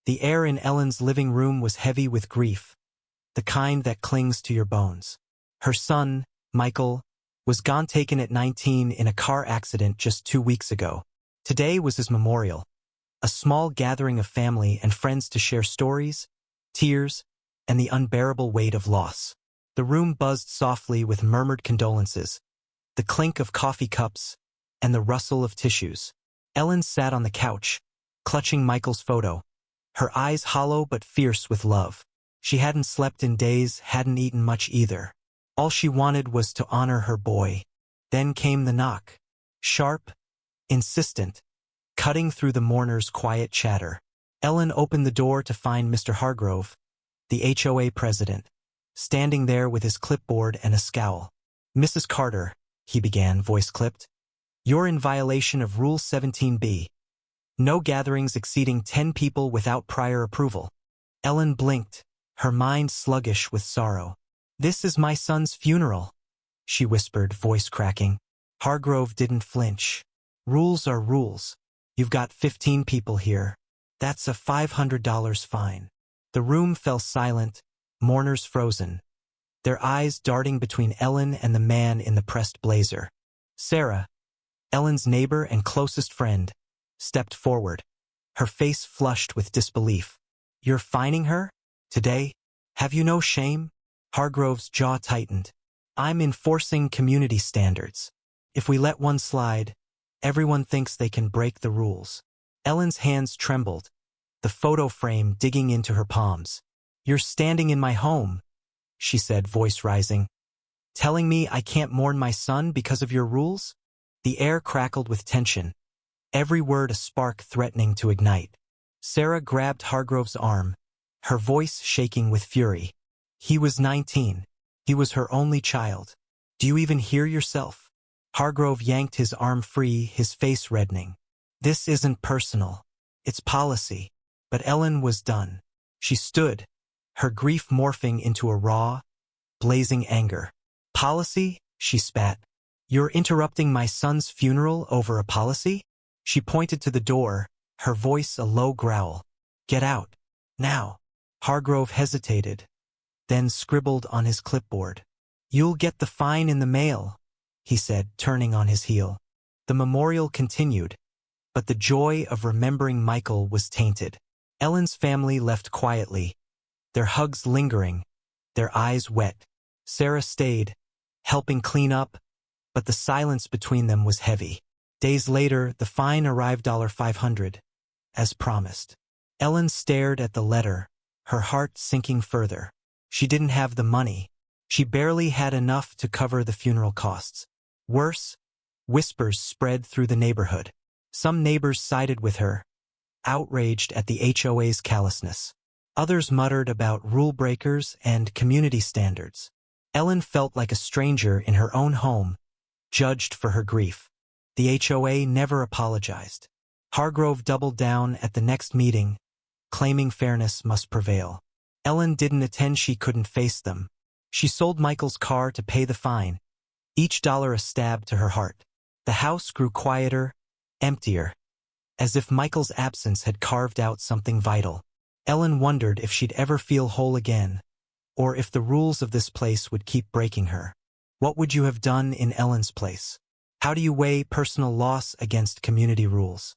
The air in Ellen's living room was heavy with grief, the kind that clings to your bones. Her son, Michael, was gone, taken at 19 in a car accident just 2 weeks ago. Today was his memorial, a small gathering of family and friends to share stories, tears, and the unbearable weight of loss. The room buzzed softly with murmured condolences, the clink of coffee cups, and the rustle of tissues. Ellen sat on the couch, clutching Michael's photo, her eyes hollow but fierce with love. She hadn't slept in days, hadn't eaten much either. All she wanted was to honor her boy. Then came the knock. Sharp, insistent, cutting through the mourners' quiet chatter. Ellen opened the door to find Mr. Hargrove, the HOA president, standing there with his clipboard and a scowl. "Mrs. Carter," he began, voice clipped, "you're in violation of Rule 17B. No gatherings exceeding 10 people without prior approval." Ellen blinked, her mind sluggish with sorrow. "This is my son's funeral," she whispered, voice cracking. Hargrove didn't flinch. "Rules are rules. You've got 15 people here. That's a $500 fine." The room fell silent, mourners frozen, their eyes darting between Ellen and the man in the pressed blazer. Sarah, Ellen's neighbor and closest friend, stepped forward, her face flushed with disbelief. "You're fining her? Today? Have you no shame?" Hargrove's jaw tightened. "I'm enforcing community standards. If we let one slide, everyone thinks they can break the rules." Ellen's hands trembled, the photo frame digging into her palms. "You're standing in my home," she said, voice rising, "telling me I can't mourn my son because of your rules?" The air crackled with tension, every word a spark threatening to ignite. Sarah grabbed Hargrove's arm, her voice shaking with fury. He was 19. He was her only child. "Do you even hear yourself?" Hargrove yanked his arm free, his face reddening. "This isn't personal. It's policy." But Ellen was done. She stood, her grief morphing into a raw, blazing anger. "Policy?" she spat. "You're interrupting my son's funeral over a policy?" She pointed to the door, her voice a low growl. "Get out. Now." Hargrove hesitated, then scribbled on his clipboard. "You'll get the fine in the mail," he said, turning on his heel. The memorial continued, but the joy of remembering Michael was tainted. Ellen's family left quietly, their hugs lingering, their eyes wet. Sarah stayed, helping clean up, but the silence between them was heavy. Days later, the fine arrived $500, as promised. Ellen stared at the letter, her heart sinking further. She didn't have the money. She barely had enough to cover the funeral costs. Worse, whispers spread through the neighborhood. Some neighbors sided with her, outraged at the HOA's callousness. Others muttered about rule breakers and community standards. Ellen felt like a stranger in her own home, judged for her grief. The HOA never apologized. Hargrove doubled down at the next meeting, claiming fairness must prevail. Ellen didn't attend, she couldn't face them. She sold Michael's car to pay the fine, each dollar a stab to her heart. The house grew quieter, emptier, as if Michael's absence had carved out something vital. Ellen wondered if she'd ever feel whole again, or if the rules of this place would keep breaking her. What would you have done in Ellen's place? How do you weigh personal loss against community rules?